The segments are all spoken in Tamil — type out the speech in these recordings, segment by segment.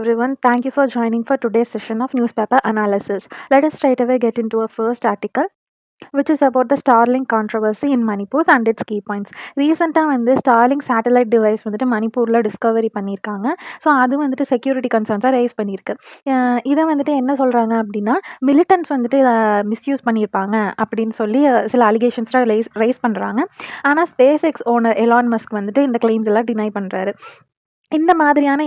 everyone. Thank you for joining for today's session of newspaper analysis. Let us straight away get into our first article, which is about the Starlink controversy in Manipur and its key points. ரீசெண்டாக வந்து ஸ்டார்லிங்க் சேட்டலைட் டிவைஸ் வந்துட்டு மணிப்பூரில் டிஸ்கவரி பண்ணியிருக்காங்க. ஸோ அது வந்துட்டு செக்யூரிட்டி கன்சர்ன்ஸாக ரைஸ் பண்ணியிருக்கு. இதை வந்துட்டு என்ன சொல்கிறாங்க அப்படின்னா, மிலிட்டன்ஸ் வந்துட்டு இதை மிஸ்யூஸ் பண்ணியிருப்பாங்க அப்படின்னு சொல்லி சில அலிகேஷன்ஸ்லாம் ரைஸ் பண்ணுறாங்க. ஆனால் space X owner Elon Musk வந்துட்டு இந்த கிளைம்ஸ் எல்லாம் டினை பண்ணுறாரு. இந்த மாதிரியான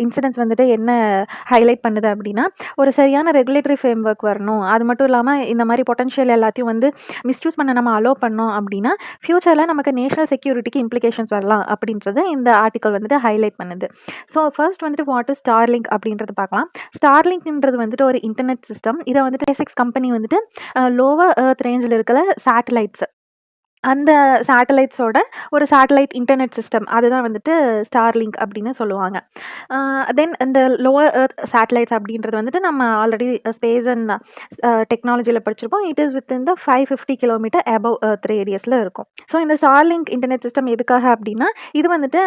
இன்சிடென்ட்ஸ் வந்துட்டு என்ன ஹைலைட் பண்ணுது அப்படின்னா, ஒரு சரியான ரெகுலேட்டரி ஃப்ரேம் ஒர்க் வரணும். அது மட்டும் இல்லாமல் இந்த மாதிரி பொட்டன்ஷியல் எல்லாத்தையும் வந்து மிஸ்யூஸ் பண்ண நம்ம அலோவ் பண்ணோம் அப்படின்னா ஃப்யூச்சரில் நமக்கு நேஷனல் செக்யூரிட்டிக்கு இம்ப்ளிகேஷன்ஸ் வரலாம் அப்படின்றத இந்த ஆர்டிக்கல் வந்துட்டு ஹைலைட் பண்ணுது. ஸோ ஃபர்ஸ்ட் வந்துட்டு வாட் இஸ் ஸ்டார்லிங்க் அப்படின்றத பார்க்கலாம். ஸ்டார்லிங்க்ன்றது வந்துட்டு ஒரு இன்டர்நெட் சிஸ்டம். இதை வந்துட்டு SpaceX கம்பெனி வந்துட்டு லோவர் எர்த் ரேஞ்சில் இருக்கிற சேட்டலைட்ஸ், அந்த சேட்டலைட்ஸோட ஒரு சேட்டலைட் இன்டர்நெட் சிஸ்டம், அதுதான் வந்துட்டு ஸ்டார்லிங்க் அப்படின்னு சொல்லுவாங்க. தென் இந்த லோவர் எர்த் சேட்டலைட்ஸ் அப்படின்றது வந்துட்டு நம்ம ஆல்ரெடி ஸ்பேஸ் அண்ட் டெக்னாலஜியில் படிச்சிருப்போம். It is within the 550 kilometre above earth ரேடியஸில் இருக்கும். ஸோ இந்த ஸ்டார்லிங்க் இன்டர்நெட் சிஸ்டம் எதுக்காக அப்படின்னா, இது வந்துட்டு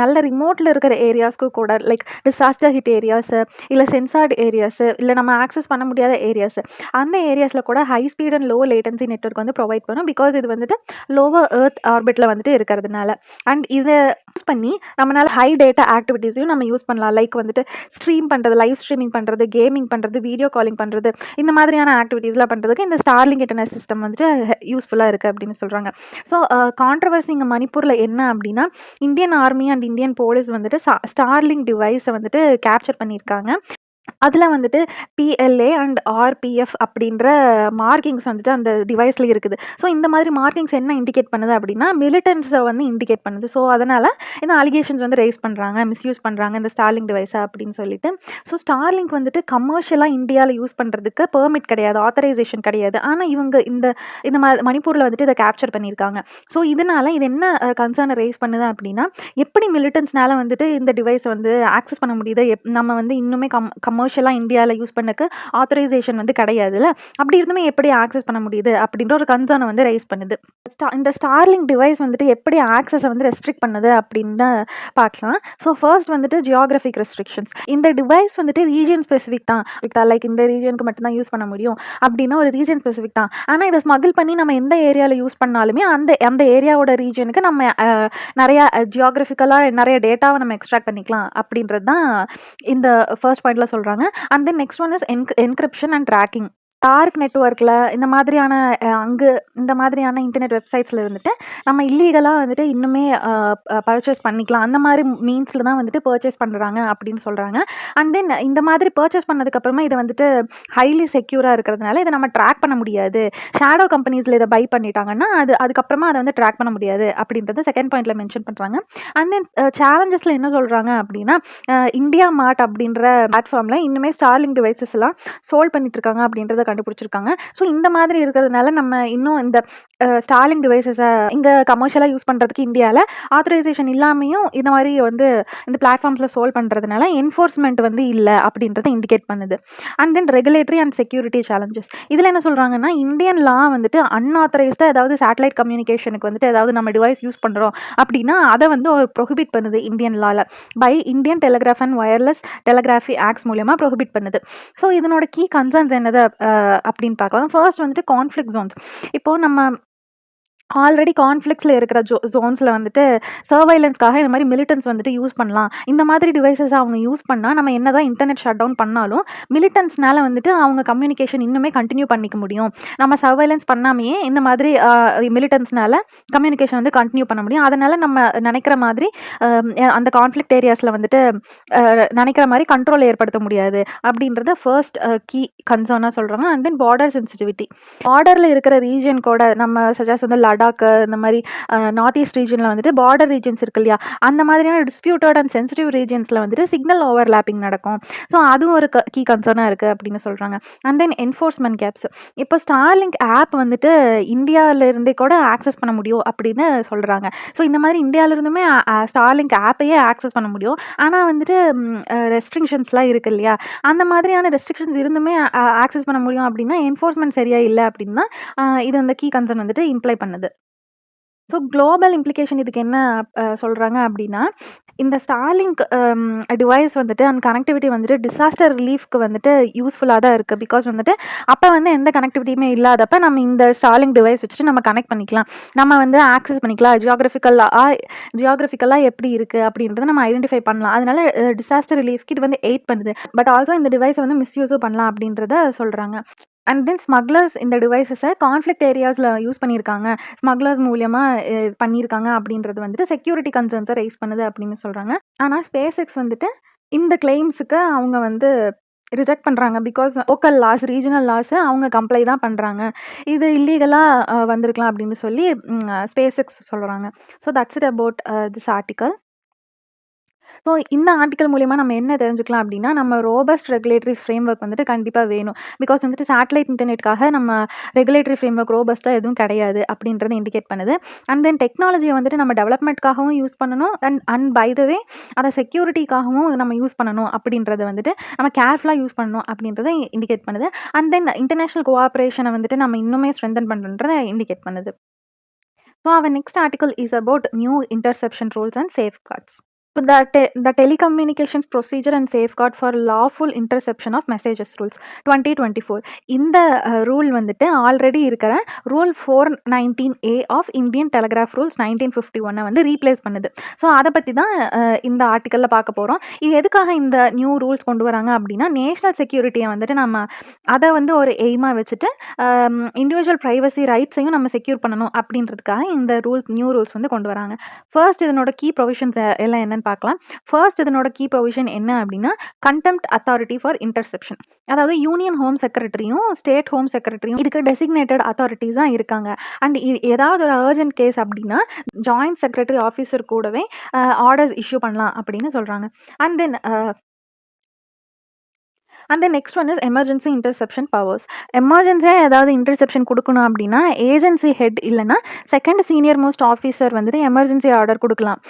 நல்ல ரிமோட்டில் இருக்கிற ஏரியாஸ்க்கு கூட, லைக் டிசாஸ்டர் ஹிட் ஏரியாஸு, இல்லை சென்சார்டு ஏரியாஸு, இல்லை நம்ம ஆக்சஸ் பண்ண முடியாத ஏரியாஸு, அந்த ஏரியாஸில் கூட high speed and low latency network வந்து ப்ரொவைட் பண்ணும். பிகாஸ் இது வந்துட்டு லோவர் எர்த் ஆர்பிட்டில் வந்துட்டு இருக்கிறதுனால. அண்ட் இதை யூஸ் பண்ணி நம்மளால் ஹை டேட்டா ஆக்டிவிட்டீஸையும் நம்ம யூஸ் பண்ணலாம். லைக் வந்துட்டு ஸ்ட்ரீம் பண்ணுறது, லைவ் ஸ்ட்ரீமிங் பண்ணுறது, கேமிங் பண்ணுறது, வீடியோ காலிங் பண்ணுறது, இந்த மாதிரியான ஆக்டிவிட்டீஸ்லாம் பண்ணுறதுக்கு இந்த ஸ்டார்லிங்க் இன்டர்நெட் சிஸ்டம் வந்துட்டு யூஸ்ஃபுல்லாக இருக்குது அப்படின்னு சொல்கிறாங்க. ஸோ கான்ட்ரவர்சி இங்கே மணிப்பூரில் என்ன அப்படின்னா, Indian army and Indian police வந்துட்டு ஸ்டார்லிங்க் டிவைஸை வந்துட்டு கேப்சர் பண்ணியிருக்காங்க. அதில் வந்துட்டு PLA அண்ட் RPF அப்படின்ற மார்க்கிங்ஸ் வந்துட்டு அந்த டிவைஸில் இருக்குது. ஸோ இந்த மாதிரி மார்க்கிங்ஸ் என்ன இண்டிகேட் பண்ணுது அப்படின்னா, மிலிட்டன்ஸை வந்து இண்டிகேட் பண்ணுது. ஸோ அதனால் இந்த அலிகேஷன்ஸ் வந்து ரைஸ் பண்ணுறாங்க, மிஸ்யூஸ் பண்ணுறாங்க இந்த ஸ்டார்லிங்க் டிவைஸை அப்படின்னு சொல்லிட்டு. ஸோ ஸ்டார்லிங்க் வந்துட்டு கமர்ஷியலாக இந்தியாவில் யூஸ் பண்ணுறதுக்கு பெர்மிட் கிடையாது, ஆத்தரைசேஷன் கிடையாது. ஆனால் இவங்க இந்த இந்த மணிப்பூரில் வந்துட்டு இதை கேப்சர் பண்ணியிருக்காங்க. ஸோ இதனால் இது என்ன கன்சர்னை ரைஸ் பண்ணுது அப்படின்னா, எப்படி மிலிட்டன்ஸ்னால வந்துட்டு இந்த டிவைஸை வந்து ஆக்சஸ் பண்ண முடியுது, நம்ம வந்து இன்னுமே கமர்ஷியலாக இந்தியாவில் யூஸ் பண்ணக்கு ஆத்தரைசேஷன் வந்து கிடையாதுல்ல, அப்படி இருந்துமே எப்படி ஆக்சஸ் பண்ண முடியுது அப்படின்ற ஒரு கன்சர்னை வந்து ரைஸ் பண்ணுது. இந்த ஸ்டார்லிங்க் டிவைஸ் வந்துட்டு எப்படி ஆக்சஸை வந்து ரெஸ்ட்ரிக்ட் பண்ணுது அப்படின்னு பார்க்கலாம். ஸோ ஃபர்ஸ்ட் வந்துட்டு ஜியோகிராஃபிக் ரெஸ்ட்ரிக்ஷன்ஸ். இந்த டிவைஸ் வந்துட்டு ரீஜன் ஸ்பெசிஃபிக் தான், லைக் இந்த ரீஜனுக்கு மட்டும்தான் யூஸ் பண்ண முடியும் அப்படின்னா ஒரு ரீஜன் ஸ்பெசிஃபிக் தான். ஆனால் இதை ஸ்மகிள் பண்ணி நம்ம எந்த ஏரியாவில் யூஸ் பண்ணாலுமே அந்த ஏரியாவோட ரீஜனுக்கு நம்ம நிறையா ஜியோகிராஃபிக்கலாக நிறைய டேட்டாவை நம்ம எக்ஸ்ட்ராக்ட் பண்ணிக்கலாம் அப்படின்றது தான் இந்த ஃபர்ஸ்ட் பாயிண்டில் சொல்கிறாங்க. And then next one is encryption and tracking. Dark நெட்வொர்க்கில் இந்த மாதிரியான இந்த மாதிரியான இன்டர்நெட் வெப்சைட்ஸில் இருந்துட்டு நம்ம இல்லீகலாக வந்துட்டு இன்னுமே பர்ச்சேஸ் பண்ணிக்கலாம். அந்த மாதிரி மீன்ஸில் தான் வந்துட்டு பர்ச்சேஸ் பண்ணுறாங்க அப்படின்னு சொல்கிறாங்க. அண்ட் தென் இந்த மாதிரி பர்ச்சேஸ் பண்ணதுக்கப்புறமா இதை வந்துட்டு ஹைலி செக்யூராக இருக்கிறதுனால இதை நம்ம ட்ராக் பண்ண முடியாது. ஷேடோ கம்பெனிஸில் இதை பை பண்ணிட்டாங்கன்னா அதுக்கப்புறமா அதை வந்து ட்ராக் பண்ண முடியாது அப்படின்றத செகண்ட் பாயிண்டில் மென்ஷன் பண்ணுறாங்க. அண்ட் தென் சேலஞ்சஸில் என்ன சொல்கிறாங்க அப்படின்னா, இந்தியா மார்ட் அப்படின்ற பிளாட்ஃபார்மில் இன்னுமே ஸ்டார்லிங்க் டிவைசஸ் எல்லாம் சோல்ட் பண்ணிட்டு இருக்காங்க அப்படின்றத கண்டுபிடிச்சிருக்காங்க. ஸோ இந்த மாதிரி இருக்கிறதுனால நம்ம இன்னும் இந்த ஸ்டார்லிங்க் டிவைசஸை இங்கே கமர்ஷியலாக யூஸ் பண்ணுறதுக்கு இந்தியாவில் ஆத்தரைசேஷன் இல்லாமையும் இந்த மாதிரி வந்து இந்த பிளாட்ஃபார்ம்ஸில் சோல்வ் பண்ணுறதுனால என்ஃபோர்ஸ்மெண்ட் வந்து இல்லை அப்படின்றத இண்டிகேட் பண்ணுது. And then regulatory and security challenges. இதில் என்ன சொல்கிறாங்கன்னா, இந்தியன் லா வந்துட்டு அன்ஆத்தரைஸ்டாக ஏதாவது சேட்டலைட் கம்யூனிகேஷனுக்கு வந்துட்டு ஏதாவது நம்ம டிவைஸ் யூஸ் பண்ணுறோம் அப்படின்னா அதை வந்து ஒரு ப்ரொஹிபிட் பண்ணுது இந்தியன் லாவில். By Indian telegraph and wireless telegraphy acts மூலமாக ப்ரொஹிபிட் பண்ணுது. ஸோ இதனோட கீ கன்சர்ன்ஸ் என்னது அப்படின்னு பார்க்கலாம். ஃபர்ஸ்ட் வந்துட்டு கான்ஃப்ளிக்ட் ஜோன்ஸ். இப்போது நம்ம ஆல்ரெடி கான்ஃப்ளிக்ஸில் இருக்கிற ஜோன்ஸில் வந்துட்டு சர்வைலன்ஸ்க்காக இந்த மாதிரி மிலிட்டன்ஸ் வந்துட்டு யூஸ் பண்ணலாம். இந்த மாதிரி டிவைசஸ் அவங்க யூஸ் பண்ணால் நம்ம என்ன தான் இன்டர்நெட் ஷட் டவுன் பண்ணாலும் மிலிட்டன்ஸ்னால வந்துட்டு அவங்க கம்யூனிகேஷன் இன்னுமே கண்டினியூ பண்ணிக்க முடியும். நம்ம சர்வைலன்ஸ் பண்ணாமையே இந்த மாதிரி மிலிட்டன்ஸ்னால கம்யூனிகேஷன் வந்து கண்டினியூ பண்ண முடியும். அதனால் நம்ம நினைக்கிற மாதிரி அந்த கான்ஃப்ளிக்ட் ஏரியாஸில் வந்துட்டு நினைக்கிற மாதிரி கண்ட்ரோல் ஏற்படுத்த முடியாது அப்படின்றத ஃபர்ஸ்ட் கீ கன்சர்னாக சொல்கிறாங்க. And then border sensitivity. பார்டரில் இருக்கிற ரீஜன் கூட நம்ம சஜஸ்ட் வந்து லடாக்கு, இந்த மாதிரி நார்த் ஈஸ்ட் ரீஜனில் வந்துட்டு பார்டர் ரீஜன்ஸ் இருக்கு இல்லையா, அந்த மாதிரியான டிஸ்பியூட்டட் அண்ட் சென்சிட்டிவ் ரீஜன்ஸில் வந்துட்டு சிக்னல் ஓவர்லாப்பிங் நடக்கும். ஸோ அதுவும் ஒரு கீ கன்சர்னாக இருக்குது அப்படின்னு சொல்கிறாங்க. And then enforcement gaps. இப்போ ஸ்டார்லிங்க் ஆப் வந்துட்டு இந்தியாவிலேருந்தே கூட ஆக்சஸ் பண்ண முடியும் அப்படின்னு சொல்கிறாங்க. ஸோ இந்த மாதிரி இந்தியாவிலேருந்துமே ஸ்டார்லிங்க் ஆப்பையே ஆக்சஸ் பண்ண முடியும். ஆனால் வந்துட்டு ரெஸ்ட்ரிக்ஷன்ஸ்லாம் இருக்குது இல்லையா, அந்த மாதிரியான ரெஸ்ட்ரிக்ஷன்ஸ் இருந்துமே ஆக்சஸ் பண்ண முடியும் அப்படின்னா என்ஃபோர்ஸ்மெண்ட் சரியாக இல்லை அப்படின்னு தான் இது அந்த கீ கன்சர்ன் வந்துட்டு இம்ப்ளை பண்ணுது. ஸோ குளோபல் இம்ப்ளிகேஷன் இதுக்கு என்ன சொல்கிறாங்க அப்படின்னா, இந்த ஸ்டார்லிங்க் டிவைஸ் வந்துட்டு அந்த கனெக்டிவிட்டி வந்துட்டு டிசாஸ்டர் ரிலீஃப்க்கு வந்துட்டு யூஸ்ஃபுல்லாக தான் இருக்குது. பிகாஸ் வந்துட்டு அப்போ வந்து எந்த கனெக்டிவிட்டியுமே இல்லாதப்ப நம்ம இந்த ஸ்டார்லிங்க் டிவைஸ் வச்சுட்டு நம்ம கனெக்ட் பண்ணிக்கலாம். நம்ம வந்து ஆக்சஸ் பண்ணிக்கலாம். ஜியாகிரபிக்கலாக எப்படி இருக்குது அப்படின்றத நம்ம ஐடென்டிஃபை பண்ணலாம். அதனால டிசாஸ்டர் ரிலீஃப்க்கு இது வந்து எய்ட் பண்ணுது. பட் ஆல்சோ இந்த டிவைஸை வந்து மிஸ்யூஸும் பண்ணலாம் அப்படின்றத சொல்கிறாங்க. அண்ட் தென் ஸ்மக்லர்ஸ் இந்த டிவைஸஸை கான்ஃப்ளிக்ட் ஏரியாஸில் யூஸ் பண்ணியிருக்காங்க. ஸ்மக்லர்ஸ் மூலியமா பண்ணியிருக்காங்க அப்படின்றது வந்துட்டு செக்யூரிட்டி கன்சர்ன்ஸை ரைஸ் பண்ணுது அப்படின்னு சொல்கிறாங்க. ஆனால் ஸ்பேஸ் எக்ஸ் வந்துட்டு இந்த கிளைம்ஸுக்கு அவங்க வந்து ரிஜெக்ட் பண்ணுறாங்க. பிகாஸ் லோக்கல் லாஸ், ரீஜனல் லாஸை அவங்க கம்ப்ளை தான் பண்ணுறாங்க. இது இல்லீகலாக வந்திருக்கலாம் அப்படின்னு சொல்லி ஸ்பேஸ் எக்ஸ் சொல்கிறாங்க. So that's it about this article. So இந்த ஆர்டிக்கல் மூலியமா நம்ம என்ன தெரிஞ்சுக்கலாம் அப்படின்னா, நம்ம ரோபஸ்ட் ரெகுலேட்டரி ஃப்ரேம்வொர்க் வந்துட்டு கண்டிப்பா வேணும். பிகாஸ் வந்துட்டு சேட்டலைட் இன்டர்நெட்காக நம்ம ரெகுலேட்டரி ஃப்ரேம்வொர்க் ரோபஸ்ட்டா எதுவும் கிடையாது அப்படின்றத இண்டிகேட் பண்ணுது. அண்ட் தென் டெக்னாலஜியை வந்துட்டு நம்ம டெவலப்மெண்ட்காகவும் யூஸ் பண்ணணும். அண்ட் பை த வே அதை செக்யூரிட்டிக்காகவும் நம்ம யூஸ் பண்ணணும் அப்படின்றத வந்துட்டு நம்ம கேர்ஃபுல்லாக யூஸ் பண்ணணும் அப்படின்றத இண்டிகேட் பண்ணுது. அண்ட் தென் இன்டர்நேஷனல் கோஆப்ரேஷனை வந்துட்டு நம்ம இன்னுமே ஸ்ட்ரென்தன் பண்ணுன்றத இண்டிகேட் பண்ணுது. So our next article is about new interception rules and safeguards. The Telecommunications Procedure and Safeguard for Lawful Interception of Messages Rules 2024. இந்த ரூல் வந்துட்டு ஆல்ரெடி இருக்கிற rule 419A of Indian telegraph rules 1951 வந்து ரீப்ளேஸ் பண்ணுது. ஸோ அதை பற்றி தான் இந்த ஆர்டிக்கலில் பார்க்க போகிறோம். இது எதுக்காக இந்த நியூ ரூல்ஸ் கொண்டு வராங்க அப்படின்னா, நேஷ்னல் செக்யூரிட்டியை வந்துட்டு நம்ம அதை வந்து ஒரு எய்மாக வச்சுட்டு இண்டிவிஜுவல் ப்ரைவசி ரைட்ஸையும் நம்ம செக்யூர் பண்ணணும் அப்படின்றதுக்காக இந்த நியூ ரூல்ஸ் வந்து கொண்டு வராங்க. ஃபர்ஸ்ட் இதனோட கீ ப்ரொவிஷன்ஸ் எல்லாம் என்னன்னு பார்க்கலாம். ஃபர்ஸ்ட் இதனோட கீ ப்ரொவிஷன் என்ன அப்படின்னா, கண்டெம்ப்ட் அத்தாரிட்டி ஃபார் இன்டர்செப்ஷன். அதாவது யூனியன் ஹோம் செக்ரட்டரியும் ஸ்டேட் ஹோம் செக்ரட்டரியும் இதுக்கு டெசிக்னேட்டட் அத்தாரிட்டிஸ் தான் இருக்காங்க. அண்ட் ஏதாவது ஒரு அர்ஜென்ட் கேஸ் அப்படின்னா ஜாயிண்ட் செக்ரட்டரி ஆஃபீஸர் கூடவே ஆர்டர்ஸ் இஷ்யூ பண்ணலாம் அப்படின்னு சொல்கிறாங்க. And then next one is emergency interception powers. எமர்ஜென்சியாக ஏதாவது இன்டர்செப்ஷன் கொடுக்கணும் அப்படின்னா ஏஜென்சி ஹெட் இல்லைன்னா செகண்ட் சீனியர் மோஸ்ட் ஆஃபீஸர் வந்துட்டு எமர்ஜென்சி ஆர்டர் கொடுக்கலாம்.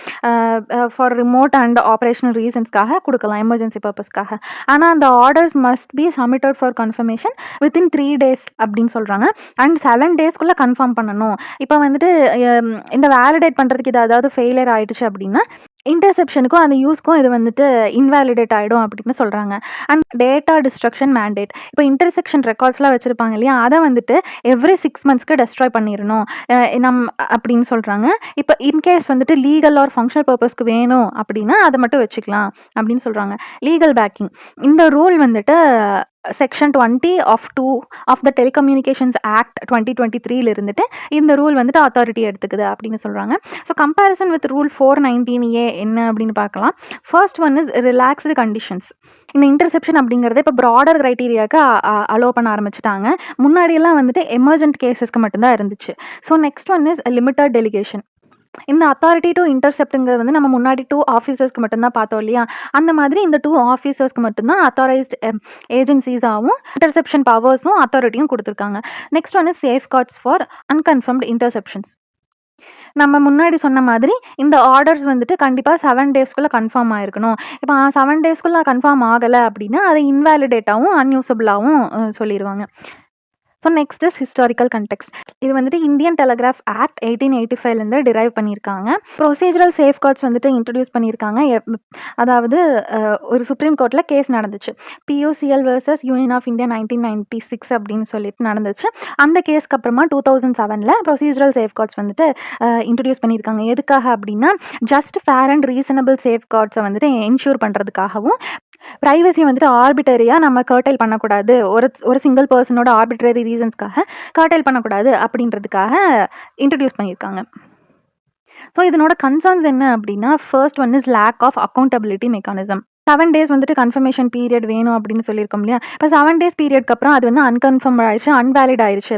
ஃபார் ரிமோட் அண்ட் ஆப்ரேஷனல் ரீசன்ஸ்க்காக கொடுக்கலாம், எமர்ஜென்சி பர்பஸ்க்காக. ஆனால் அந்த orders must be submitted for confirmation within 3 days அப்படின்னு சொல்கிறாங்க. அண்ட் 7 daysக்குள்ளே கன்ஃபார்ம் பண்ணணும். இப்போ வந்துட்டு இந்த வேலிடேட் பண்ணுறதுக்கு இது ஏதாவது ஃபெயிலியர் ஆகிடுச்சு அப்படின்னா இன்டர்செப்ஷனுக்கும் அந்த யூஸ்க்கும் இது வந்துட்டு இன்வேலிடேட் ஆகிடும் அப்படின்னு சொல்கிறாங்க. And data destruction mandate. இப்போ இன்டர்செக்ஷன் ரெக்கார்ட்ஸ்லாம் வச்சுருப்பாங்க இல்லையா, அதை வந்துட்டு எவ்ரி 6 monthsக்கு டெஸ்ட்ராய் பண்ணிடணும் அப்படின்னு சொல்கிறாங்க. இப்போ இன்கேஸ் வந்துட்டு லீகல் ஆர் ஃபங்க்ஷனல் பர்பஸ்க்கு வேணும் அப்படின்னா அதை மட்டும் வச்சுக்கலாம் அப்படின்னு சொல்கிறாங்க. Legal backing. இந்த ரூல் வந்துட்டு section 20 of 2 of the telecommunications act 2023 இருந்துட்டு இந்த ரூல் வந்துட்டு அத்தாரிட்டி எடுத்துக்குது அப்படின்னு சொல்கிறாங்க. So comparison with rule 419A என்ன அப்படின்னு பார்க்கலாம். First one is relaxed conditions. இந்த இன்டர்செப்ஷன் அப்படிங்கிறத இப்போ ப்ராடர் க்ரைட்டீரியாவுக்கு அலோவ் பண்ண ஆரம்பிச்சிட்டாங்க. முன்னாடியெல்லாம் வந்துட்டு எமர்ஜென்ட் கேசஸ்க்கு மட்டும்தான் இருந்துச்சு. So next one is limited delegation. இந்த அத்தாரிட்டி டு இன்டர்செப்ட்டுங்கிறது வந்து நம்ம முன்னாடி 2 ஆஃபீஸர்ஸ்க்கு மட்டும்தான் பார்த்தோம் இல்லையா, அந்த மாதிரி இந்த 2 ஆஃபீஸர்ஸ்க்கு மட்டும்தான் அத்தாரைஸ்டு ஏஜென்சிஸாகவும் இன்டர்செப்ஷன் பவர்ஸும் அத்தாரிட்டியும் கொடுத்துருக்காங்க. Next one is safeguards for unconfirmed interceptions. நம்ம முன்னாடி சொன்ன மாதிரி இந்த ஆர்டர்ஸ் வந்துட்டு கண்டிப்பாக 7 daysக்குள்ளே கன்ஃபார்ம் ஆகிருக்கணும். இப்போ 7 daysக்குள்ளே கன்ஃபார்ம் ஆகலை அப்படின்னா அதை இன்வேலிடேட்டாகவும் அன்யூசபிளாகவும் சொல்லிடுவாங்க. So next is historical context. இது வந்துட்டு இந்தியன் டெலிகிராஃப் ஆக்ட் 1885 டிரைவ் பண்ணியிருக்காங்க. ப்ரொசீஜரல் சேஃப்கார்ட்ஸ் வந்துட்டு இன்ட்ரடியூஸ் பண்ணியிருக்காங்க. அதாவது ஒரு சுப்ரீம் கோர்ட்டில் கேஸ் நடந்துச்சு, PUCL vs union of India 1996 அப்படின்னு சொல்லிட்டு நடந்துச்சு. அந்த கேஸ்க்கு அப்புறமா 2007 ப்ரொசீஜரல் சேஃப்கார்ட்ஸ் வந்துட்டு இன்ட்ரடியூஸ் பண்ணியிருக்காங்க. எதுக்காக அப்படின்னா ஜஸ்ட் ஃபேர் அண்ட் ரீசனபிள் சேஃப்கார்ட்ஸை வந்துட்டு என்ஷூர் பண்ணுறதுக்காகவும், ப்ரைவசியை வந்துட்டு ஆர்பிட்டரியாக நம்ம கர்டைல் பண்ணக்கூடாது, ஒரு சிங்கிள் பர்சனோட ஆர்பிட்ரரி ரீசன்ஸ்க்காக கர்டைல் பண்ணக்கூடாது அப்படின்றதுக்காக இன்ட்ரடியூஸ் பண்ணியிருக்காங்க. ஸோ இதனோட கன்சர்ன்ஸ் என்ன அப்படின்னா, first one is lack of accountability mechanism. 7 days வந்துட்டு கன்ஃபர்மேஷன் பீரியட் வேணும் அப்படின்னு சொல்லியிருக்கோம் இல்லையா. இப்போ 7 days பீரியட்க்கு அப்புறம் அது வந்து அன்கன்ஃபார்ம் ஆயிடுச்சு, அன்வேலிட் ஆயிடுச்சு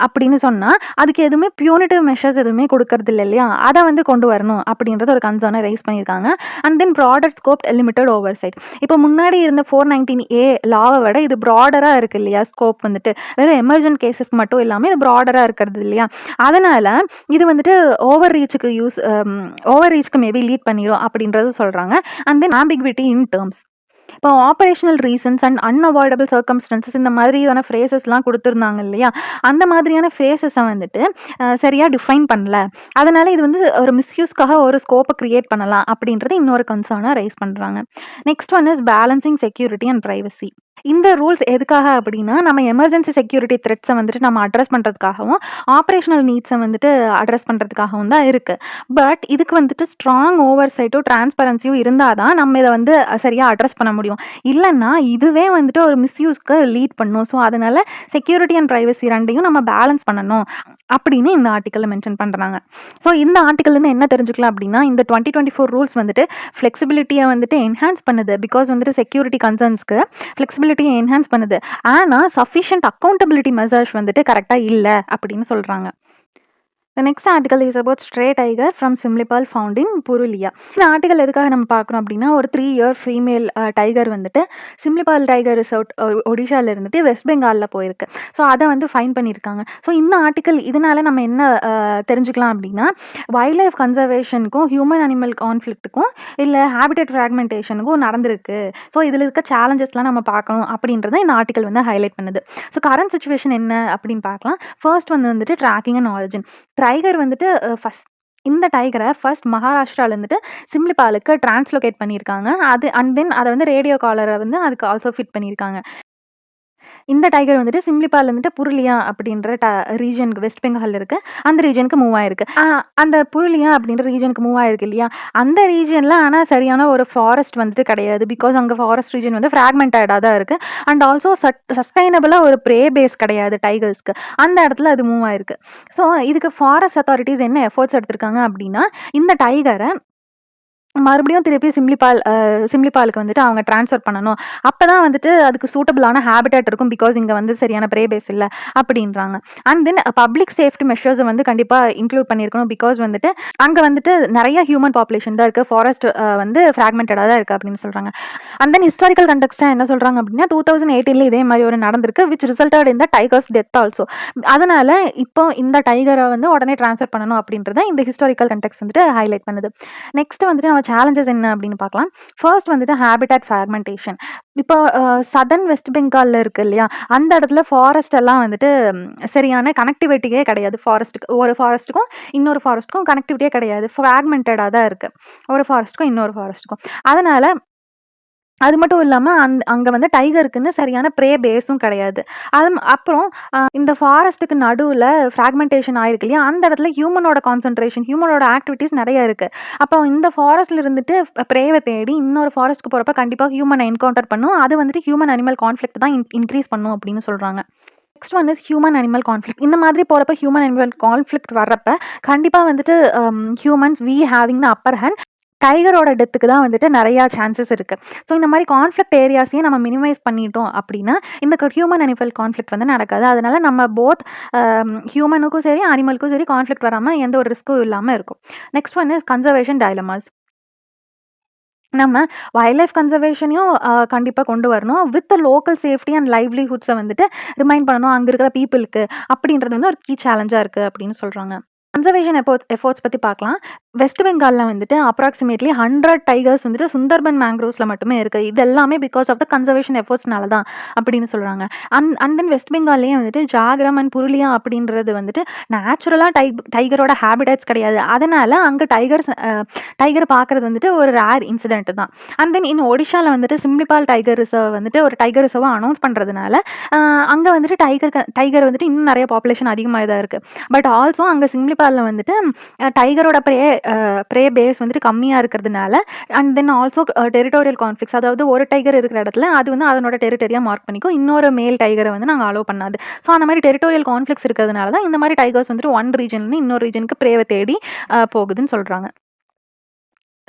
அப்படின்னு சொன்னால் அதுக்கு எதுவுமே பியூனிட்டிவ் மெஷர்ஸ் எதுவுமே கொடுக்கறது இல்லை இல்லையா, அதை வந்து கொண்டு வரணும் அப்படின்றது ஒரு கன்சர்னை ரைஸ் பண்ணியிருக்காங்க. And then broader scope limited oversight. இப்போ முன்னாடி இருந்த 419A லாவை விட இது ப்ராடராக இருக்குது இல்லையா, ஸ்கோப் வந்துட்டு வெறும் எமர்ஜென்ட் கேசஸ்க்கு மட்டும் இல்லாமல் இது ப்ராடராக இருக்கிறது இல்லையா, அதனால் இது வந்துட்டு ஓவர் ரீச்சுக்கு மேபி லீட் பண்ணிடும் அப்படின்றது சொல்கிறாங்க. And then ambiguity in terms. இப்போ operational reasons and unavoidable circumstances இந்த மாதிரியான ஃப்ரேசஸ்லாம் குடுத்துருந்தாங்க இல்லையா? அந்த மாதிரியான ஃப்ரேசஸ வந்துட்டு சரியா டிஃபைன் பண்ணல. அதனால இது வந்து ஒரு மிஸ்யூஸ்க்காக ஒரு ஸ்கோப்ப கிரியேட் பண்ணலாம் அப்படின்றது இன்னொரு கன்சர்னா ரைஸ் பண்றாங்க. Next one is balancing security and privacy. இந்த ரூல்ஸ் எதுக்காக அப்படின்னா, நம்ம எமர்ஜென்சி செக்யூரிட்டி த்ரெட்ஸ வந்துட்டு நம்ம அட்ரஸ் பண்றதுக்காகவும், ஆப்பரேஷனல் நீட்ஸ வந்துட்டு அட்ரஸ் பண்றதுக்காகவும் தான் இருக்கு. பட் இதுக்கு வந்துட்டு ஸ்ட்ராங் ஓவர்சைட்டும், டிரான்ஸ்பரன்சியும் இருந்தா தான் நம்ம இத வந்து சரியா அட்ரஸ் பண்ண முடியும். இல்லன்னா இதுவே வந்துட்டு ஒரு மிஸ்யூஸ்க்கு லீட் பண்ணும். ஸோ அதனால செக்யூரிட்டி அண்ட் பிரைவசி 2யும் நம்ம பேலன்ஸ் பண்ணணும் அப்படின்னு இந்த ஆர்டிக்கல்ல மென்ஷன் பண்றாங்க. ஸோ இந்த ஆர்டிக்கல்லேருந்து என்ன தெரிஞ்சுக்கலாம் அப்படின்னா, இந்த 2024 ரூல்ஸ் வந்துட்டு ஃப்ளெக்சிபிலிட்டிய வந்துட்டு என்ஹான்ஸ் பண்ணுது. பிகாஸ் வந்துட்டு செக்யூரிட்டி கன்சர்ன்ஸ்க்கு ஃப்ளெக்சிபிலிட்டிய என்ஹான்ஸ் பண்ணுது. ஆனா சஃபிஷியன்ட் அக்கவுண்டபிலிட்டி மெஷர்ஸ் வந்துட்டு கரெக்ட்டா இல்ல அப்படின்னு சொல்றாங்க. The next article is about stray tiger from Simlipal found in Purulia. இந்த ஆர்டிகல் எதுக்காக நம்ம பார்க்குறோம் அப்படின்னா, ஒரு 3 இயர் ஃபீமேல் டைகர் வந்துட்டு சிம்லிபால் டைகர் ரிசர்வ் ஒடிஷால இருந்துட்டு வெஸ்ட் பெங்கால்ல போயிருக்கு. ஸோ அதை வந்து ஃபைன் பண்ணியிருக்காங்க. ஸோ இந்த ஆர்டிக்கல் இதனால நம்ம என்ன தெரிஞ்சுக்கலாம் அப்படின்னா, வைல்ட் லைஃப் கன்சர்வேஷனுக்கும் ஹியூமன் அனிமல் கான்ஃப்ளிக்ட்டுக்கும் இல்லை ஹேபிடேட் ஃப்ராக்மெண்டேஷனுக்கும் நடந்திருக்கு. ஸோ இதில் இருக்க சேலஞ்சஸ்லாம் நம்ம பார்க்கணும் அப்படின்றத இந்த ஆர்டிக்கல் வந்து ஹைலைட் பண்ணுது. ஸோ கரண்ட் சுச்சுவேஷன் என்ன அப்படின்னு பார்க்கலாம். ஃபர்ஸ்ட் வந்துட்டு ட்ராக்கிங் அண்ட் ஆரிஜின். டைகர் வந்துட்டு இந்த டைகரை ஃபர்ஸ்ட் மகாராஷ்டிரால இருந்துட்டு சிம்லிபாலுக்கு டிரான்ஸ்லோகேட் பண்ணியிருக்காங்க. அது அண்ட் தென் அதை வந்து ரேடியோ காலரை வந்து அதுக்கு ஆல்சோ ஃபிட் பண்ணியிருக்காங்க. இந்த டைகர் வந்துட்டு சிம்லிபால்ல இருந்துட்டு புருலியா அப்படின்ற ரீஜனுக்கு வெஸ்ட் பெங்கால்ல இருக்கு. அந்த ரீஜனுக்கு மூவ் ஆயிருக்கு. அந்த புருலியா அப்படின்ற ரீஜனுக்கு மூவ் ஆயிருக்கு இல்லையா? அந்த ரீஜன்ல ஆனா சரியான ஒரு ஃபாரஸ்ட் வந்துட்டு கிடையாது. பிகாஸ் அங்க ஃபாரஸ்ட் ரீஜன் வந்து ஃப்ராக்மெண்டடா தான் இருக்கு. அண்ட் ஆல்சோ சஸ்டைனபிளா ஒரு ப்ரே பேஸ் கிடையாது டைகர்ஸ்க்கு. அந்த இடத்துல அது மூவ் ஆயிருக்கு. ஸோ இதுக்கு ஃபாரஸ்ட் அத்தாரிட்டிஸ் என்ன எஃபோர்ட்ஸ் எடுத்திருக்காங்க அப்படின்னா, இந்த டைகரை மறுபடியும் திருப்பி சிம்லிபாலுக்கு வந்துட்டு அவங்க ட்ரான்ஸ்ஃபர் பண்ணணும். அப்பதான் வந்துட்டு அதுக்கு சூட்டபிளான ஹேபிட்டேட் இருக்கும். பிகாஸ் இங்க வந்து சரியான ப்ரே பேஸ் இல்ல அப்படின்றாங்க. அண்ட் தென் பப்ளிக் சேஃப்டி மெஷர்ஸ வந்து கண்டிப்பா இன்க்ளூட் பண்ணியிருக்கணும். பிகாஸ் வந்துட்டு அங்க வந்துட்டு நிறைய ஹியூமன் பாப்புலேஷன் தான் இருக்கு. ஃபாரஸ்ட் வந்து ஃப்ராக்மெண்டடா தான் இருக்கு அப்படின்னு சொல்றாங்க. அண்ட் தென் ஹிஸ்டாரிக்கல் கண்டெக்ஸ்டா என்ன சொல்றாங்க அப்படின்னா, 2018ல இதே மாதிரி ஒரு நடந்திருக்கு. Which resulted in the tigers death also. அதனால இப்போ இந்த டைகரை வந்து உடனே ட்ரான்ஸ்ஃபர் பண்ணணும் அப்படின்றத இந்த ஹிஸ்டாரிக்கல் கண்டெக்ஸ்ட் வந்துட்டு ஹைலைட் பண்ணுது. நெக்ஸ்ட் வந்துட்டு நம்ம சேலஞ்சஸ் என்ன அப்படின்னு பார்க்கலாம். ஃபர்ஸ்ட் வந்துட்டு ஹேபிட்டாட் ஃப்ராக்மெண்டேஷன். இப்போ சதர்ன் வெஸ்ட் பெங்கால்ல இருக்கு இல்லையா? அந்த இடத்துல ஃபாரஸ்ட் எல்லாம் வந்துட்டு சரியான கனெக்டிவிட்டியே கிடையாது. ஒரு ஃபாரஸ்ட்டுக்கும் இன்னொரு ஃபாரஸ்ட்டுக்கும் கனெக்டிவிட்டியே கிடையாது. ஃப்ராக்மெண்டடா தான் இருக்கு. ஒரு ஃபாரஸ்ட்டுக்கும் இன்னொரு ஃபாரஸ்ட்டுக்கும். அதனால அது மட்டும் இல்லாம அங்க வந்து டைகருக்குன்னு சரியான ப்ரே பேஸும் கிடையாது. அப்புறம் இந்த ஃபாரஸ்ட்டுக்கு நடுவுல ஃப்ராக்மெண்டேஷன் ஆயிருக்கு இல்லையா? அந்த இடத்துல ஹியூமனோட கான்சன்ட்ரேஷன், ஹியூமனோட ஆக்டிவிட்டீஸ் நெறைய இருக்கு. அப்போ இந்த ஃபாரஸ்ட்ல இருந்துட்டு ப்ரேவ தேடி இன்னொரு ஃபாரஸ்ட்க்கு போறப்ப கண்டிப்பா ஹியூமன என்கவுண்டர் பண்ணும். அது வந்துட்டு ஹியூமன் அனிமல் கான்ஃப்ளிக்ட் தான் இன்க்ரீஸ் பண்ணும் அப்படின்னு சொல்றாங்க. Next one is human animal conflict. இந்த மாதிரி போறப்ப ஹியூமன் அனிமல் கான்ஃப்ளிக்ட் வர்றப்ப கண்டிப்பா வந்துட்டு humans having the upper hand. டைகரோட டெத்துக்கு தான் வந்துட்டு நிறையா சான்சஸ் இருக்கு. ஸோ இந்த மாதிரி கான்ஃப்ளிக்ட் ஏரியாஸையும் நம்ம மினிமைஸ் பண்ணிட்டோம் அப்படின்னா, இந்த ஹியூமன் அனிமல் கான்ஃப்ளிக்ட் வந்து நடக்காது. அதனால நம்ம போத் ஹியூமனுக்கும் சரி, அனிமலுக்கும் சரி கான்ஃப்ளிக்ட் வராமல் எந்த ஒரு ரிஸ்க்கும் இல்லாமல் இருக்கும். Next one is conservation dilemmas. நம்ம வைல்ட் லைஃப் கன்சர்வேஷனையும் கண்டிப்பா கொண்டு வரணும். வித் லோக்கல் சேஃப்டி அண்ட் லைவ்லிஹுட்ஸை வந்துட்டு ரிமைண்ட் பண்ணணும் அங்க இருக்கிற பீப்புளுக்கு. அப்படின்றது வந்து ஒரு கீ சேலஞ்சா இருக்கு அப்படின்னு சொல்றாங்க. கன்சர்வேஷன் எஃபோர்ட்ஸ் பத்தி பார்க்கலாம். வெஸ்ட் பெங்கால்ல வந்துட்டு அப்ராக்சிமேட்லி 100 டைகர்ஸ் வந்துட்டு சுந்தர்பன் மேங்க்ரோவ்ஸ்ல மட்டுமே இருக்கு. இது எல்லாமே பிகாஸ் ஆஃப் த கன்சர்வேஷன் எஃபோர்ட்ஸ்னால தான் அப்படின்னு சொல்றாங்க. அண்ட் தென் வெஸ்ட் பெங்கால்லயே வந்துட்டு ஜாகிரம் அண்ட் புருலியா அப்படின்றது வந்துட்டு நேச்சுரலா டைகரோட ஹேபிடேட்ஸ் கிடையாது. அதனால அங்க டைகர் பார்க்கறது வந்துட்டு ஒரு ரேர் இன்சிடென்ட் தான். அண்ட் தென் ஒடிஷால வந்துட்டு சிம்லிபால் டைகர் ரிசர்வ் வந்துட்டு ஒரு டைகர் ரிசர்வா அனௌன்ஸ் பண்றதுனால அங்க வந்துட்டு டைகர் வந்துட்டு இன்னும் நிறைய பாப்புலேஷன் அதிகமாக தான் இருக்கு. பட் ஆல்சோ அங்க சிம்லிபால்ல வந்துட்டு டைகரோட ப்ரே பேஸ் வந்துட்டு கம்மியா இருக்கிறதுனால and then also territorial conflicts. அதாவது ஒரு டைகர் இருக்கிற இடத்துல அது வந்து அதனோட டெரிட்டரியா மார்க் பண்ணிக்கும். இன்னொரு மேல் டைகரை வந்து நாங்கள் அலோவ் பண்ணாது. ஸோ அந்த மாதிரி டெரிட்டோரியல் கான்ஃப்ளிக்ட்ஸ் இருக்கிறதுனால தான் இந்த மாதிரி டைகர்ஸ் வந்துட்டு ஒன் ரீஜன்லேருந்து இன்னொரு ரீஜனுக்கு ப்ரேவை தேடி போகுதுன்னு சொல்றாங்க.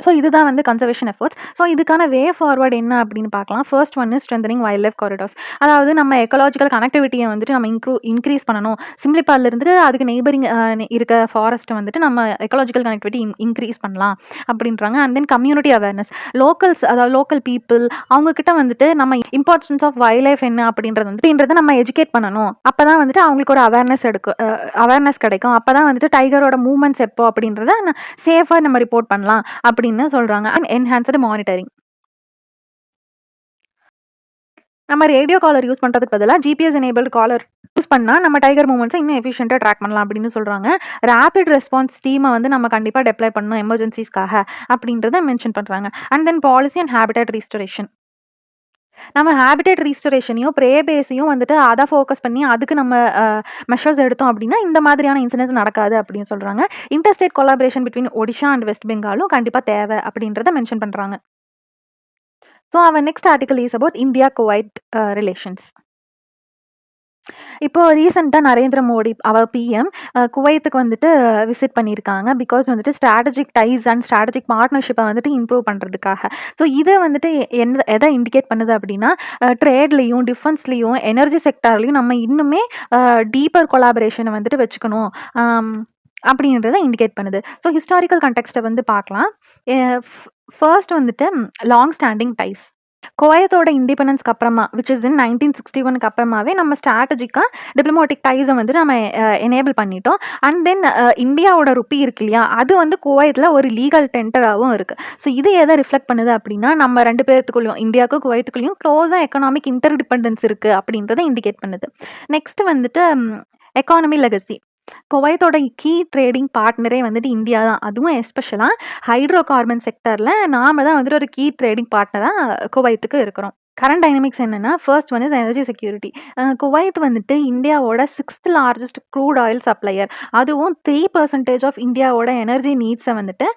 ஸோ இதுதான் வந்து கன்சர்வேஷன் எஃபோர்ட்ஸ். ஸோ இதுக்கான வே ஃபார்வர்ட் என்ன அப்படின்னு பார்க்கலாம். First one is strengthening wild life corridors. அதாவது நம்ம எக்கலாஜிக்கல் கனெக்டிவிட்டியை வந்துட்டு நம்ம இன்க்ரீஸ் பண்ணணும். சிம்லிபால்ல இருந்துட்டு அதுக்கு நெய்பரிங் இருக்க ஃபாரஸ்ட்டை வந்துட்டு நம்ம எக்கலாஜிக்கல் கனெக்டிவிட்டி இன்க்ரீஸ் பண்ணலாம் அப்படின்றாங்க. And then community awareness. Locals, அதாவது லோக்கல் பீப்புள் அவங்கக்கிட்ட வந்துட்டு நம்ம இம்பார்ட்டன்ஸ் ஆஃப் வைல்ட் லைஃப் என்ன அப்படின்றத நம்ம எஜுகேட் பண்ணணும். அப்போ தான் வந்துட்டு அவங்களுக்கு ஒரு அவேர்னஸ் கிடைக்கும். அப்போ தான் வந்துட்டு டைகரோட மூவ்மெண்ட்ஸ் எப்போ அப்படின்றத சேஃபாக நம்ம ரிப்போர்ட் பண்ணலாம் அப்படின்னு சொல்றாங்க. And enhanced monitoring. நம்ம ரேடியோ காலர் யூஸ் பண்ணுறதுக்கு பதிலாக ஜிபிஎஸ் எனேபிள்டு காலர் யூஸ் பண்ணால் நம்ம டைகர் மூமெண்ட்ஸை இன்னும் எஃபிஷியண்ட்டாக ட்ராக் பண்ணலாம் அப்படின்னு சொல்கிறாங்க. ரேபிட் ரெஸ்பான்ஸ் டீமை வந்து நம்ம கண்டிப்பாக டெப்ளை பண்ணணும் எமர்ஜென்சிஸ்க்காக அப்படின்றத மென்ஷன் பண்ணுறாங்க. And then policy and habitat restoration. நம்ம ஹேபிட்டட் ரீஸ்டோரேஷனையும் ப்ரே பேஸையும் வந்துட்டு அதை ஃபோக்கஸ் பண்ணி அதுக்கு நம்ம மெஷர்ஸ் எடுத்தோம் அப்படின்னா இந்த மாதிரியான இன்சிடென்ட்ஸ் நடக்காது அப்படின்னு சொல்கிறாங்க. Interstate collaboration between Odisha and West பெங்காலும் கண்டிப்பாக தேவை அப்படின்றத மென்ஷன் பண்ணுறாங்க. So our next article is about India-Kuwait relations. இப்போ ரீசெண்டாக நரேந்திர மோடி அவர் பிஎம் குவைத்துக்கு வந்துட்டு விசிட் பண்ணியிருக்காங்க. பிகாஸ் வந்துட்டு ஸ்ட்ராட்டஜிக் டைஸ் அண்ட் ஸ்ட்ராட்டஜிக் பார்ட்னர்ஷிப்பை வந்துட்டு இம்ப்ரூவ் பண்ணுறதுக்காக. ஸோ இதை வந்துட்டு எதை இண்டிகேட் பண்ணுது அப்படின்னா ட்ரேட்லேயும் டிஃபென்ஸ்லேயும் எனர்ஜி செக்டார்லேயும் நம்ம இன்னுமே டீப்பர் கொலாபரேஷனை வந்துட்டு வச்சுக்கணும் அப்படின்றத இண்டிகேட் பண்ணுது. ஸோ ஹிஸ்டாரிக்கல் கண்டெக்ஸ்ட்டை வந்து பார்க்கலாம். ஃபர்ஸ்ட் வந்துட்டு லாங் ஸ்டாண்டிங் டைஸ். குவைத்தோட இண்டிபெண்டன்ஸ்க்கு அப்புறமா விச் இஸ் இன் 1961க்கு அப்புறமாவே நம்ம ஸ்ட்ராட்டஜிக்காக டிப்ளமேட்டிக் டைஸை வந்து நம்ம எனேபிள் பண்ணிட்டோம். அண்ட் தென் இந்தியாவோட ருப்பி இருக்கு இல்லையா, அது வந்து குவைத்தில் ஒரு லீகல் டெண்டராகவும் இருக்குது. ஸோ இது எதை ரிஃப்ளெக்ட் பண்ணுது அப்படின்னா நம்ம ரெண்டு பேர்த்துக்குள்ளேயும் இந்தியாவுக்கும் குவைத்துக்குள்ளேயும் க்ளோஸாக எக்கனாமிக் இன்டர்டிபெண்டன்ஸ் இருக்குது அப்படின்றத இண்டிகேட் பண்ணுது. நெக்ஸ்ட் வந்துட்டு எக்கானமி லெகசி. குவைத்தோட கீ ட்ரேடிங் பார்ட்னரே வந்துட்டு இந்தியா தான். அதுவும் எஸ்பெஷலாக ஹைட்ரோ கார்பன் செக்டரில் நாம் தான் வந்துட்டு ஒரு கீ ட்ரேடிங் பார்ட்னராக குவைத்துக்கு இருக்கிறோம். கரண்ட் டைனமிக்ஸ் என்னென்னா first one is energy security. Kuwait வந்துட்டு இந்தியாவோட 6th largest crude oil supplier. அதுவும் 3% ஆஃப் இந்தியாவோட எனர்ஜி நீட்ஸை வந்துட்டு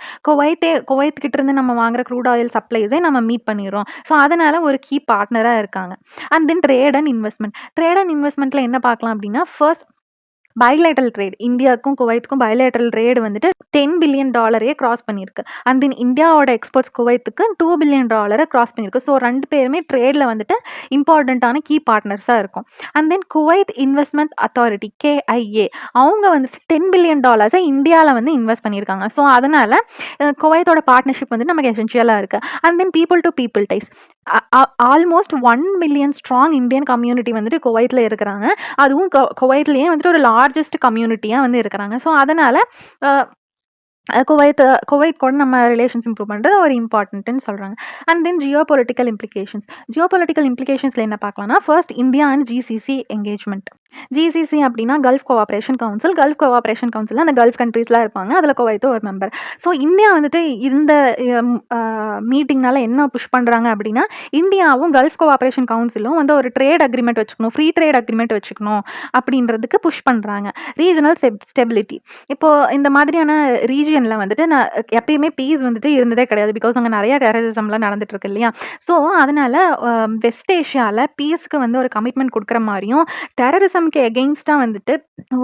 குவைத் கிட்ட இருந்து நம்ம வாங்குற க்ரூட் ஆயில் சப்ளைஸே நம்ம மீட் பண்ணிடுறோம். ஸோ அதனால் ஒரு கீ பார்ட்னராக இருக்காங்க. அண்ட் தென் ட்ரேட் அண்ட் இன்வெஸ்ட்மெண்ட்டில் என்ன பார்க்கலாம் அப்படின்னா ஃபர்ஸ்ட் பைலேட்ரல் ட்ரேட். இந்தியாவுக்கும் குவைத்துக்கும் பைலேட்ரல் ட்ரேடு வந்துட்டு $10 பில்லியன் கிராஸ் பண்ணியிருக்கு. அண்ட் தென் இந்தியாவோட எக்ஸ்போர்ட்ஸ் குவைத்துக்கு $2 பில்லியன் கிராஸ் பண்ணியிருக்கு. ஸோ ரெண்டு பேருமே ட்ரேடில் வந்துட்டு இம்பார்ட்டண்ட்டான கீ பார்ட்னர்ஸாக இருக்கும். And then Kuwait investment authority KIA அவங்க வந்துட்டு $10 பில்லியன் இந்தியாவில் வந்து இன்வெஸ்ட் பண்ணியிருக்காங்க. ஸோ அதனால் குவைத்தோட பார்ட்னர்ஷிப் வந்து நமக்கு எசென்ஷியலாக இருக்குது. And then people to people ties. Almost 1 million strong Indian community வந்துட்டு குவைத்தில் இருக்கிறாங்க. அதுவும் குவைத்லேயே வந்துட்டு ஒரு லார்ஜஸ்ட் கம்யூனிட்டியாக வந்து இருக்கிறாங்க. ஸோ அதனால் குவைத் கூட நம்ம ரிலேஷன்ஸ் இம்ப்ரூவ் பண்ணுறது ஒரு இம்பார்ட்டன்ட்னு சொல்கிறாங்க. அண்ட் தென் ஜியோபொலிட்டிக்கல் இம்ப்ளிகேஷன்ஸில் என்ன பார்க்கலாம்னா first India and GCC engagement. GCC அப்படின்னா கல்ஃப் கோஆப்ரேஷன் கவுன்சில் அந்த கல்ஃப் கண்ட்ரீஸ்லாம் இருப்பாங்க. அதில் குவைத்தும் ஒரு மெம்பர். ஸோ இந்தியா வந்துட்டு இந்த மீட்டிங்னால என்ன புஷ் பண்ணுறாங்க அப்படின்னா இந்தியாவும் கல்ஃப் கோஆப்ரேஷன் கவுன்சிலும் வந்து ஒரு ட்ரேட் அக்ரிமெண்ட் வச்சுக்கணும், ஃப்ரீ ட்ரேட் அக்ரிமெண்ட் வச்சுக்கணும் அப்படின்றதுக்கு புஷ் பண்ணுறாங்க. Regional stability. இப்போது இந்த மாதிரியான ரீஜியனில் வந்துட்டு நான் எப்பயுமே பீஸ் வந்துட்டு இருந்ததே கிடையாது. பிகாஸ் அங்கே நிறைய டெரரிசம்லாம் நடந்துட்டு இருக்கு இல்லையா. ஸோ அதனால் வெஸ்ட் ஏஷியாவில் பீஸ்க்கு வந்து ஒரு கமிட்மெண்ட் கொடுக்குற மாதிரியும் டெரரிசம்க்கு எகெயின்ஸ்டாக வந்துட்டு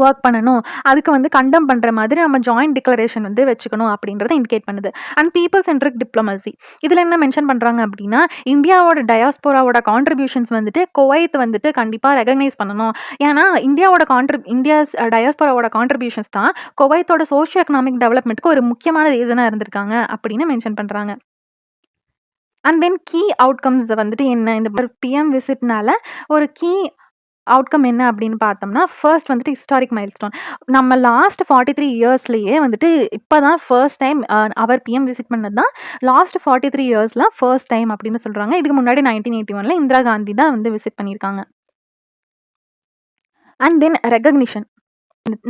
ஒர்க் பண்ணணும், அதுக்கு வந்து கண்டம் பண்ணுற மாதிரி நம்ம ஜாயிண்ட் டிக்ளரேஷன் வந்து வச்சுக்கணும் அப்படின்றத இண்டிகேட் பண்ணுது. And people centric diplomacy. இதில் என்ன மென்ஷன் பண்ணுறாங்க அப்படின்னா இந்தியாவோட டயாஸ்போராவோட கான்ட்ரிபியூஷன்ஸ் வந்துட்டு குவைத் வந்துட்டு கண்டிப்பாக ரெகக்னைஸ் பண்ணணும். ஏன்னா இந்தியாஸ் டயாஸ்போராவோட கான்ட்ரிபியூஷன்ஸ் தான் குவைத்தோட சோஷியோ எக்கனாமிக் டெவலப்மெண்ட்டுக்கு ஒரு முக்கியமான ரீசனாக இருந்திருக்காங்க அப்படின்னு மென்ஷன் பண்ணுறாங்க. அண்ட் தென் கீ அவுட்கம்ஸ் வந்துட்டு என்ன, இந்த பிஎம் விசிட்னால ஒரு கீ அவுட்கம் என்ன அப்படின்னு பார்த்தோம்னா ஃபர்ஸ்ட் வந்துட்டு ஹிஸ்டாரிக் மைல்ஸ்டோன். நம்ம லாஸ்ட் 43 இயர்ஸ்லேயே வந்துட்டு இப்போ தான் ஃபர்ஸ்ட் டைம் அவர் பிஎம் விசிட் பண்ணது தான் லாஸ்ட் 43 இயர்ஸில் ஃபர்ஸ்ட் டைம் அப்படின்னு சொல்கிறாங்க. இதுக்கு முன்னாடி 1981 இந்திரா காந்தி தான் வந்து விசிட் பண்ணியிருக்காங்க. And then recognition.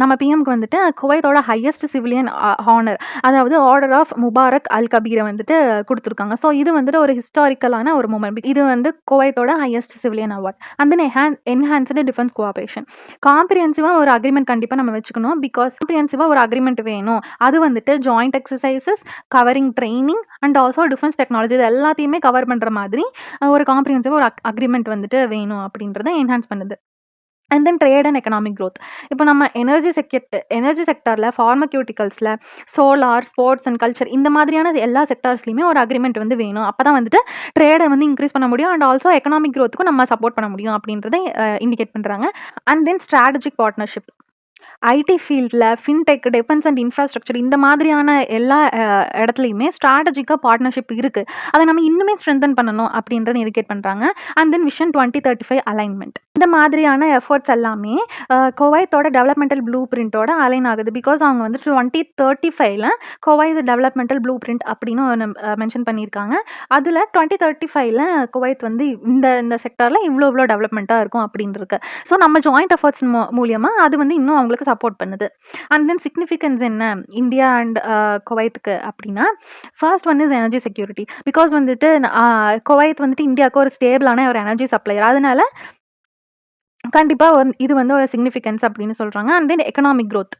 நம்ம பிஎம்க்கு வந்துட்டு குவைத்தோட ஹையஸ்ட் சிவிலியன் ஹானர், அதாவது ஆர்டர் ஆஃப் முபாரக் அல் கபீரை வந்துட்டு கொடுத்துருக்காங்க. ஸோ இது வந்துட்டு ஒரு ஹிஸ்டாரிக்கலான ஒரு மூமெண்ட். இது வந்து குவைத்தோட highest civilian award. And then enhanced defence cooperation. காம்ப்ரிஹென்சிவாக ஒரு அக்ரிமெண்ட் கண்டிப்பாக நம்ம வச்சுக்கணும். பிகாஸ் காம்ப்ரிஹென்சிவாக ஒரு அக்ரிமெண்ட் வேணும். அது வந்துட்டு joint exercises covering training and also defence technology இது எல்லாத்தையுமே கவர் பண்ணுற மாதிரி ஒரு காம்ப்ரிஹென்சிவாக ஒரு அக்ரிமெண்ட் வந்துட்டு வேணும் அப்படின்றத என்ஹான்ஸ் பண்ணுது. And then trade and economic growth. இப்போ நம்ம எனர்ஜி செக்டாரில் ஃபார்மக்யூட்டிக்கல்ஸில் சோலார் ஸ்போர்ட்ஸ் அண்ட் கல்ச்சர் இந்த மாதிரியான எல்லா செக்டார்ஸ்லையுமே ஒரு அக்ரிமெண்ட் வந்து வேணும். அப்போ தான் வந்துட்டு ட்ரேடை வந்து இன்க்ரீஸ் பண்ண முடியும் அண்ட் ஆல்சோ எக்கனாமிக் க்ரோத்துக்கும் நம்ம சப்போர்ட் பண்ண முடியும் அப்படின்றத இண்டிகேட் பண்ணுறாங்க. And then strategic partnership. IT ஃபீல்டில், ஃபின்டெக், டிஃபென்ஸ் அண்ட் இன்ஃப்ராஸ்ட்ரக்சர் இந்த மாதிரியான எல்லா இடத்துலையுமே ஸ்ட்ராட்டஜிக்காக பார்ட்னர்ஷிப் இருக்குது. அதை நம்ம இன்னுமே ஸ்ட்ரென்தன் பண்ணணும் அப்படின்றத இண்டிகேட் பண்ணுறாங்க. And then vision 2035 alignment. இந்த மாதிரியான எஃபர்ட்ஸ் எல்லாமே குவைத்தோட டெவலப்மெண்டல் ப்ளூ பிரிண்டோட அலைன் ஆகுது. பிகாஸ் அவங்க வந்து 2035 குவைத் டெவலப்மெண்டல் ப்ளூ பிரிண்ட் அப்படின்னு மென்ஷன் பண்ணியிருக்காங்க. அதில் 2035 குவைத் வந்து இந்த செக்டாரில் இவ்வளோ டெவலப்மெண்ட்டாக இருக்கும் அப்படின்னு இருக்கு. ஸோ நம்ம ஜாயிண்ட் எஃபர்ட்ஸ் மூலியமாக அது வந்து இன்னும் அவங்களுக்கு சப்போர்ட் பண்ணுது. அண்ட் தென் சிக்னிஃபிகன்ஸ் என்ன இந்தியா அண்ட் குவைத்துக்கு அப்படின்னா, first one is energy security. Because வந்துட்டு குவைத் வந்துட்டு இந்தியாவுக்கு ஒரு ஸ்டேபிளான ஒரு எனர்ஜி சப்ளையர். அதனால கண்டிப்பாக இது வந்து ஒரு சிக்னிஃபிகன்ஸ் அப்படின்னு சொல்கிறாங்க. And then economic growth.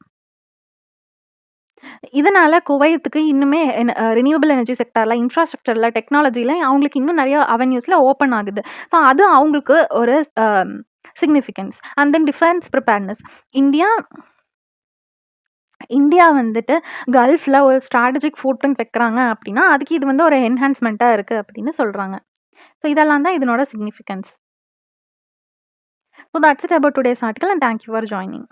இதனால குவைத்துக்கு இன்னுமே ரினியூவபிள் எனர்ஜி செக்டாரில், இன்ஃப்ராஸ்ட்ரக்சரில், டெக்னாலஜியில் அவங்களுக்கு இன்னும் நிறைய அவென்யூஸில் ஓப்பன் ஆகுது. ஸோ அது அவங்களுக்கு ஒரு significance. And then defence preparedness. India வந்துட்டு கல்ஃபில் ஒரு ஸ்ட்ராட்டஜிக் ஃபுட் பிரிண்ட் வைக்கிறாங்க அப்படின்னா, அதுக்கு இது வந்து ஒரு என்ஹான்ஸ்மெண்ட்டாக இருக்குது அப்படின்னு சொல்கிறாங்க. ஸோ இதெல்லாம் தான் இதனோட significance. So that's it about today's article and thank you for joining.